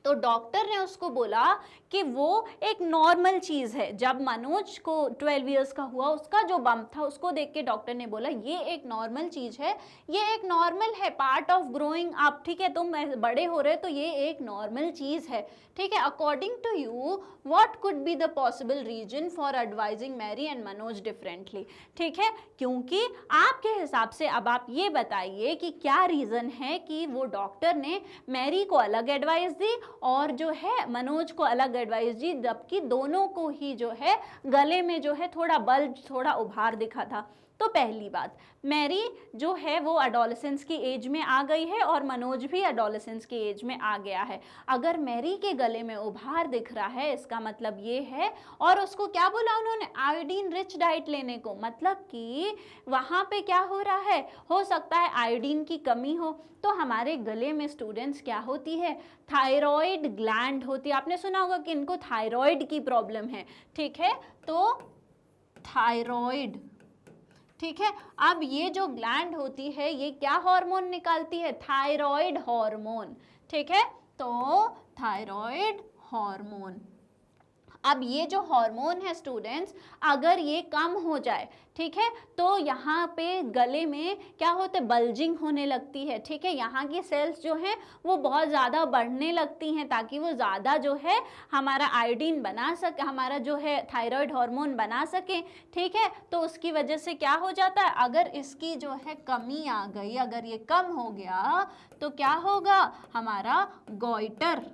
तो डॉक्टर ने उसको बोला कि वो एक नॉर्मल चीज़ है। जब मनोज को 12 इयर्स का हुआ, उसका जो बम्प था उसको देख के डॉक्टर ने बोला ये एक नॉर्मल चीज़ है, ये एक नॉर्मल है, पार्ट ऑफ ग्रोइंग अप, ठीक है, तुम बड़े हो रहे तो ये एक नॉर्मल चीज़ है, ठीक है। According to you what could be the possible reason for advising Mary and Manoj differently, ठीक है, क्योंकि आपके हिसाब से अब आप ये बताइए कि क्या रीज़न है कि वो डॉक्टर ने मैरी को अलग एडवाइस दी और जो है मनोज को अलग एडवाइस दी, जबकि दोनों को ही जो है गले में जो है थोड़ा बल्ज, थोड़ा उभार दिखा था। तो पहली बात, मैरी जो है वो एडोलेसेंस की एज में आ गई है और मनोज भी एडोलेसेंस की एज में आ गया है। अगर मैरी के गले में उभार दिख रहा है इसका मतलब ये है, और उसको क्या बोला उन्होंने, आयोडीन रिच डाइट लेने को, मतलब कि वहाँ पे क्या हो रहा है, हो सकता है आयोडीन की कमी हो। तो हमारे गले में स्टूडेंट्स क्या होती है, थायराइड ग्लैंड होती है। आपने सुना होगा कि इनको थायराइड की प्रॉब्लम है, ठीक है, तो थायराइड, ठीक है। अब ये जो ग्लैंड होती है ये क्या हार्मोन निकालती है, थायराइड हार्मोन, ठीक है, तो थायराइड हार्मोन। अब ये जो हार्मोन है स्टूडेंट्स, अगर ये कम हो जाए, ठीक है, तो यहाँ पे गले में क्या होता है, बल्जिंग होने लगती है, ठीक है, यहाँ की सेल्स जो हैं वो बहुत ज़्यादा बढ़ने लगती हैं ताकि वो ज़्यादा जो है हमारा आयोडीन बना सके, हमारा जो है थायराइड हार्मोन बना सके, ठीक है। तो उसकी वजह से क्या हो जाता है, अगर इसकी जो है कमी आ गई, अगर ये कम हो गया तो क्या होगा, हमारा गॉइटर,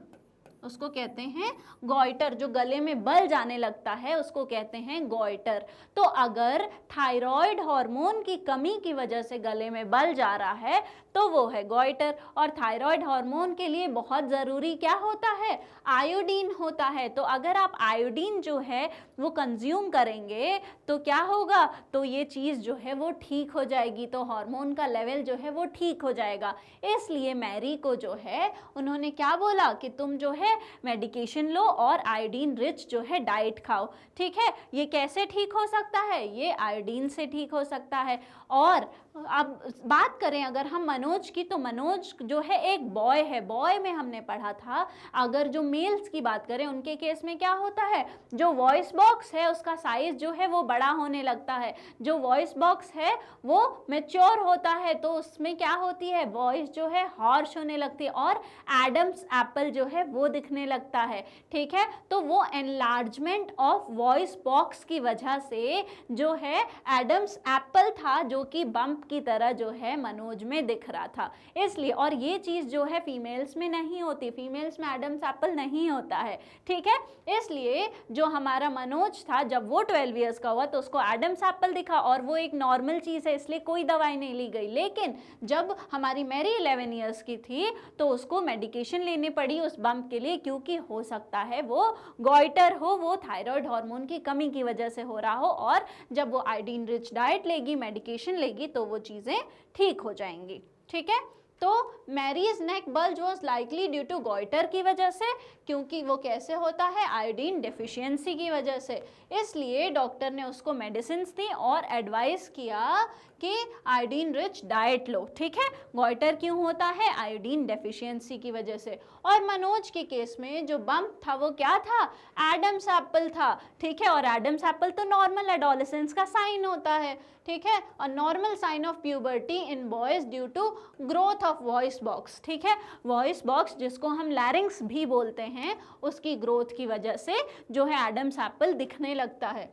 उसको कहते हैं गॉइटर, जो गले में बल जाने लगता है उसको कहते हैं गॉइटर। तो अगर थायराइड हार्मोन की कमी की वजह से गले में बल जा रहा है तो वो है गॉइटर। और थायराइड हार्मोन के लिए बहुत ज़रूरी क्या होता है, आयोडीन होता है। तो अगर आप आयोडीन जो है वो कंज्यूम करेंगे तो क्या होगा, तो ये चीज़ जो है वो ठीक हो जाएगी, तो हार्मोन का लेवल जो है वो ठीक हो जाएगा। इसलिए मैरी को जो है उन्होंने क्या बोला कि तुम जो है मेडिकेशन लो और आयोडीन रिच जो है डाइट खाओ, ठीक है। ये कैसे ठीक हो सकता है, ये आयोडीन से ठीक हो सकता है। और अब बात करें अगर हम मनोज की, तो मनोज जो है एक बॉय है, बॉय में हमने पढ़ा था, अगर जो मेल्स की बात करें उनके केस में क्या होता है, जो वॉइस बॉक्स है उसका साइज जो है वो बड़ा होने लगता है, जो वॉइस बॉक्स है वो मैच्योर होता है, तो उसमें क्या होती है, वॉइस जो है हॉर्श होने लगती है और एडम्स एप्पल जो है वो दिखने लगता है, ठीक है। तो वो एनलार्जमेंट ऑफ वॉइस बॉक्स की वजह से जो है एडम्स एप्पल था जो कि बम्प की तरह जो है मनोज में दिख रहा था, इसलिए। और ये चीज़ जो है फीमेल्स में नहीं होती, फीमेल्स में एडम्स एप्पल नहीं होता है, ठीक है। इसलिए जो हमारा मनोज था जब वो 12 इयर्स का हुआ तो उसको एडम्स एप्पल दिखा और वो एक नॉर्मल चीज़ है, इसलिए कोई दवाई नहीं ली गई। लेकिन जब हमारी मैरी 11 इयर्स की थी तो उसको मेडिकेशन लेनी पड़ी उस बम्प के लिए, क्योंकि हो सकता है वो गॉइटर हो, वो थायराइड हार्मोन की कमी की वजह से हो रहा हो, और जब वो आयोडीन रिच डाइट लेगी, मेडिकेशन लेगी, तो वो चीज़ें ठीक हो जाएंगी, ठीक है। तो Mary's neck bulge was likely due to goitre की वजह से, क्योंकि वो कैसे होता है, आयोडीन डेफिशिएंसी की वजह से। इसलिए डॉक्टर ने उसको मेडिसिन दी और एडवाइस किया कि आयोडीन रिच डाइट लो, ठीक है। गॉइटर क्यों होता है, आयोडीन डेफिशिएंसी की वजह से। और मनोज के केस में जो बम्प था वो क्या था, एडम्स एप्पल था, ठीक है। और एडम्स एप्पल तो नॉर्मल एडोलेसेंस का साइन होता है, ठीक है, और normal sign of puberty in boys due to growth of voice box, ठीक है। वॉइस बॉक्स जिसको हम लैरिंक्स भी बोलते हैं, उसकी ग्रोथ की वजह से जो है एडम्स एप्पल दिखने लगता है।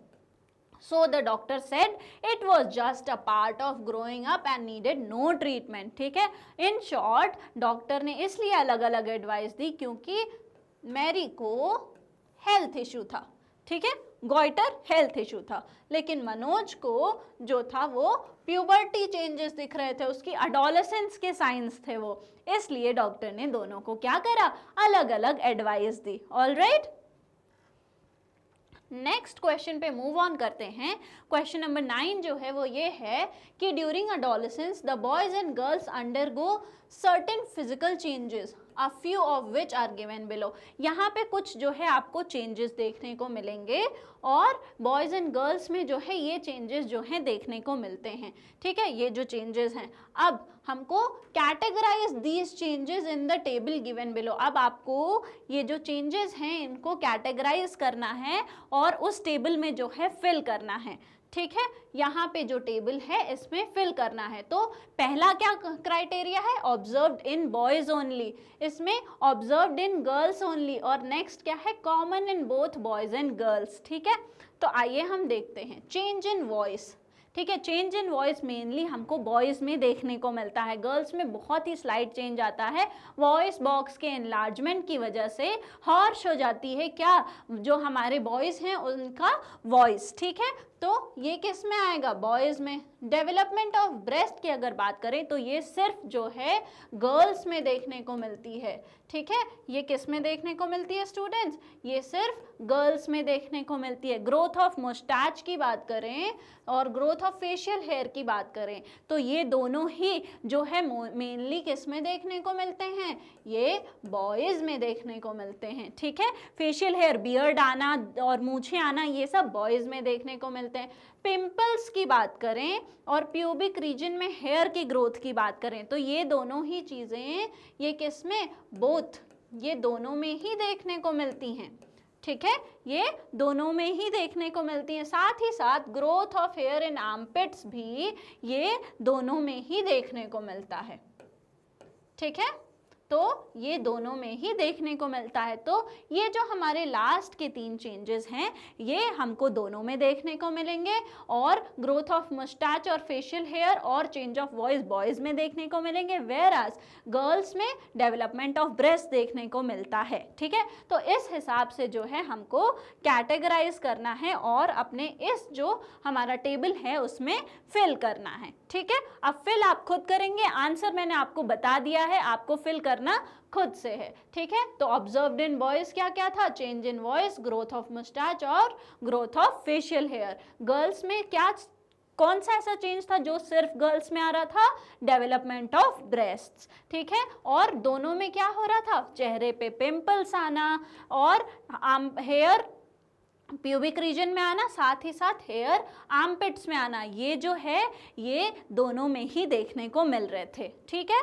So the doctor said it was just a part of growing up and needed no treatment, ठीक है। In short, डॉक्टर ने इसलिए अलग अलग एडवाइस दी क्योंकि मैरी को हेल्थ इशू था, ठीक है, गॉइटर हेल्थ इशू था, लेकिन मनोज को जो था वो प्यूबर्टी चेंजेस दिख रहे थे, उसकी एडोलेसेंस के साइंस थे वो, इसलिए डॉक्टर ने दोनों को क्या करा, अलग अलग एडवाइस दी। ऑलराइट, नेक्स्ट क्वेश्चन पे मूव ऑन करते हैं। क्वेश्चन नंबर 9 जो है वो ये है कि during adolescence the boys and girls undergo certain physical changes. a few of which are given below। यहाँ पे कुछ जो है आपको चेंजेस देखने को मिलेंगे और बॉयज़ एंड गर्ल्स में जो है ये चेंजेस जो हैं देखने को मिलते हैं, ठीक है, ये जो चेंजेस हैं। अब हमको categorise these changes in the table given below. अब आपको ये जो चेंजेस हैं इनको कैटेगराइज करना है और उस टेबल में जो है फिल करना है, ठीक है, यहाँ पे जो टेबल है इसमें फिल करना है। तो पहला क्या क्राइटेरिया है, ऑब्जर्व्ड इन बॉयज ओनली, इसमें ऑब्जर्व्ड इन गर्ल्स ओनली, और नेक्स्ट क्या है, common in both boys and girls, ठीक है। तो आइए हम देखते हैं चेंज इन वॉइस, ठीक है। चेंज इन वॉइस मेनली हमको बॉयज़ में देखने को मिलता है, गर्ल्स में बहुत ही स्लाइड चेंज आता है। वॉइस बॉक्स के एनलार्जमेंट की वजह से हार्श हो जाती है क्या, जो हमारे बॉयज़ हैं उनका वॉइस, ठीक है। तो ये किस में आएगा, बॉयज़ में। डेवलपमेंट ऑफ ब्रेस्ट की अगर बात करें तो ये सिर्फ जो है गर्ल्स में देखने को मिलती है, ठीक है। ये किस में देखने को मिलती है स्टूडेंट्स, ये सिर्फ गर्ल्स में देखने को मिलती है। ग्रोथ ऑफ मुस्टैच की बात करें और ग्रोथ ऑफ फेशियल हेयर की बात करें तो ये दोनों ही जो है मेनली किस में देखने को मिलते हैं, ये बॉयज़ में देखने को मिलते हैं, ठीक है। फेशियल हेयर, बियर्ड आना और मूछें आना ये सब बॉयज़ में देखने को मिलते हैं। पिंपल्स की बात करें और प्यूबिक रीजन में हेयर की ग्रोथ की बात करें तो ये दोनों ही चीज़ें ये किस में, बोथ, ये दोनों में ही देखने को मिलती हैं, ठीक है, ये दोनों में ही देखने को मिलती हैं। साथ ही साथ growth of here in armpits भी ये दोनों में ही देखने को मिलता है, ठीक है। तो ये दोनों में ही देखने को मिलता है। तो ये जो हमारे लास्ट के 3 चेंजेस हैं ये हमको दोनों में देखने को मिलेंगे, और ग्रोथ ऑफ मस्टैच और फेशियल हेयर और चेंज ऑफ वॉइस बॉयज़ में देखने को मिलेंगे, वेयरएज गर्ल्स में डेवलपमेंट ऑफ ब्रेस्ट देखने को मिलता है, ठीक है। तो इस हिसाब से जो है हमको कैटेगराइज करना है और अपने इस जो हमारा टेबल है उसमें फिल करना है, ठीक है। अब फिल आप खुद करेंगे, आंसर मैंने आपको बता दिया है, आपको फिल करना खुद से है, ठीक है। तो ऑब्जर्व्ड इन बॉयज क्या क्या था, change in voice, growth of moustache और growth of facial hair. Girls में क्या, कौन सा ऐसा चेंज था जो सिर्फ गर्ल्स में आ रहा था, डेवलपमेंट ऑफ ब्रेस्ट्स, ठीक है। और दोनों में क्या हो रहा था, चेहरे पे पिंपल्स आना और हेयर प्यूबिक रीजन में आना, साथ ही साथ हेयर आर्मपिट्स में आना, ये जो है ये दोनों में ही देखने को मिल रहे थे, ठीक है।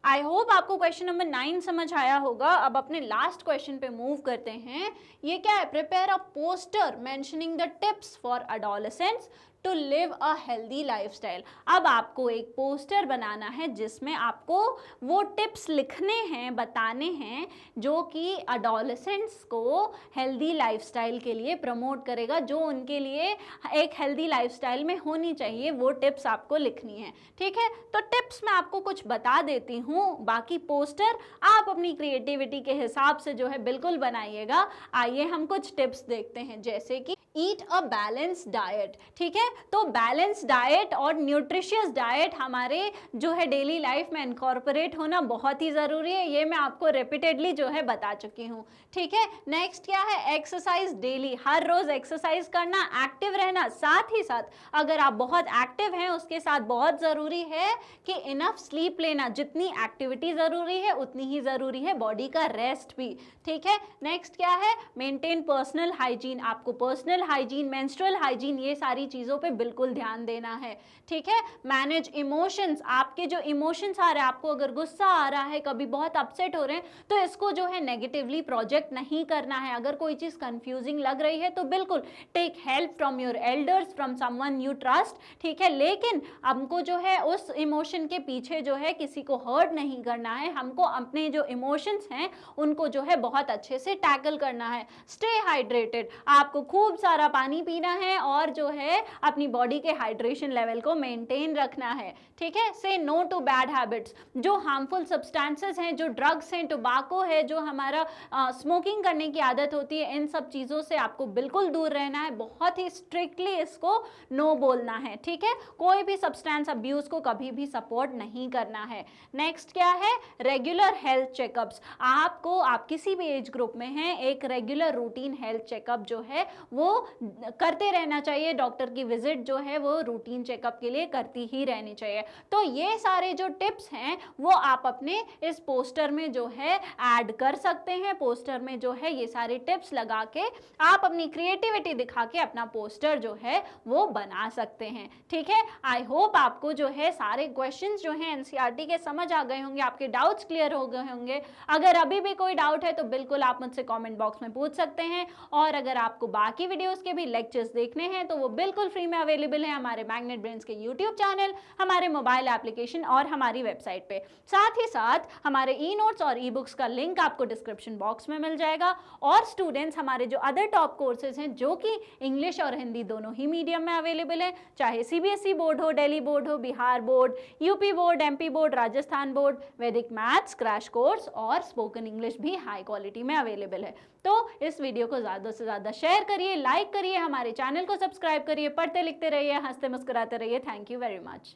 आई होप आपको क्वेश्चन नंबर 9 समझ आया होगा। अब अपने लास्ट क्वेश्चन पे मूव करते हैं। ये क्या है, prepare a poster mentioning the tips for adolescents to live a healthy lifestyle. अब आपको एक पोस्टर बनाना है जिसमें आपको वो टिप्स लिखने हैं, बताने हैं जो कि एडोलेसेंट्स को हेल्दी लाइफस्टाइल के लिए प्रमोट करेगा, जो उनके लिए एक हेल्दी लाइफस्टाइल में होनी चाहिए, वो टिप्स आपको लिखनी है, ठीक है। तो टिप्स मैं आपको कुछ बता देती हूँ, बाकी पोस्टर आप अपनी क्रिएटिविटी के हिसाब से जो है बिल्कुल बनाइएगा। आइए हम कुछ टिप्स देखते हैं, जैसे कि ईट अ बैलेंस डाइट, ठीक है। तो बैलेंस डाइट और न्यूट्रिशियस डाइट हमारे जो है डेली लाइफ में इनकॉर्पोरेट होना बहुत ही ज़रूरी है, ये मैं आपको रिपीटेडली जो है बता चुकी हूँ, ठीक है। नेक्स्ट क्या है, एक्सरसाइज डेली, हर रोज़ एक्सरसाइज करना, एक्टिव रहना। साथ ही साथ अगर आप बहुत एक्टिव हैं उसके साथ बहुत ज़रूरी है कि इनफ स्लीप लेना, जितनी एक्टिविटी ज़रूरी है उतनी ही ज़रूरी है बॉडी का रेस्ट भी, ठीक है। नेक्स्ट क्या है, मेंटेन पर्सनल हाइजीन, आपको पर्सनल हाइजीन, मेंस्ट्रुअल हाइजीन, ये सारी चीज़ों पे बिल्कुल ध्यान देना है, ठीक है। मैनेज इमोशंस, आपके जो इमोशंस आ रहे हैं, आपको अगर गुस्सा आ रहा है, कभी बहुत अपसेट हो रहे हैं, तो इसको जो है नेगेटिवली प्रोजेक्ट नहीं करना है। अगर कोई चीज़ कंफ्यूजिंग लग रही है तो बिल्कुल take help from your elders, from someone you trust, ठीक है। लेकिन हमको जो है उस इमोशन के पीछे जो है किसी को हर्ट नहीं करना है, हमको अपने जो इमोशंस हैं उनको जो है बहुत अच्छे से टैकल करना है। स्टे हाइड्रेटेड, आपको खूब सारा पानी पीना है और जो है अपनी बॉडी के हाइड्रेशन लेवल को मेंटेन रखना है, ठीक है। से नो टू बैड हैबिट्स, जो हार्मफुल सब्सटेंसेस हैं, जो ड्रग्स हैं, टोबैको है, जो हमारा स्मोकिंग करने की आदत होती है, इन सब चीज़ों से आपको बिल्कुल दूर रहना है, बहुत ही स्ट्रिक्टली इसको नो बोलना है, ठीक है। कोई भी सब्सटेंस अब्यूज़ को कभी भी सपोर्ट नहीं करना है। नेक्स्ट क्या है, रेगुलर हेल्थ चेकअप्स, आपको, आप किसी भी एज ग्रुप में हैं, एक रेगुलर रूटीन हेल्थ चेकअप जो है वो करते रहना चाहिए। डॉक्टर की विजिट जो है वो रूटीन चेकअप के लिए करती ही रहनी चाहिए। तो ये सारे जो टिप्स हैं वो आप अपने इस पोस्टर में जो है ऐड कर सकते हैं। पोस्टर में जो है ये सारे टिप्स लगा के आप अपनी क्रिएटिविटी दिखा के अपना पोस्टर जो है वो बना सकते हैं। ठीक है, आई होप आपको जो है सारे क्वेश्चंस जो हैं एनसीईआरटी के समझ आ गए होंगे, आपके डाउट्स क्लियर हो गए होंगे। अगर अभी भी कोई डाउट है तो बिल्कुल आप मुझसे कमेंट बॉक्स में पूछ सकते हैं। और अगर आपको बाकी वीडियोस के भी लेक्चर्स देखने हैं तो वो बिल्कुल फ्री में अवेलेबल है हमारे मैग्नेट ब्रेन्स के यूट्यूब चैनल, हमारे मोबाइल एप्लीकेशन और हमारी वेबसाइट पे। साथ ही साथ हमारे ई नोट्स और ई बुक्स का लिंक आपको डिस्क्रिप्शन बॉक्स में मिल जाएगा। और स्टूडेंट्स हमारे जो अदर टॉप कोर्सेज हैं जो कि इंग्लिश और हिंदी दोनों ही मीडियम में अवेलेबल है, चाहे सीबीएसई बोर्ड हो, दिल्ली बोर्ड हो, Bihar board, UP board, MP board, Rajasthan board, वैदिक मैथ्स क्रैश कोर्स और स्पोकन इंग्लिश भी हाई क्वालिटी में अवेलेबल है। तो इस वीडियो को ज़्यादा से ज़्यादा शेयर करिए, लाइक करिए, हमारे चैनल को सब्सक्राइब करिए, पढ़ते लिखते रहिए, हंसते मुस्कुराते रहिए। Thank you very much.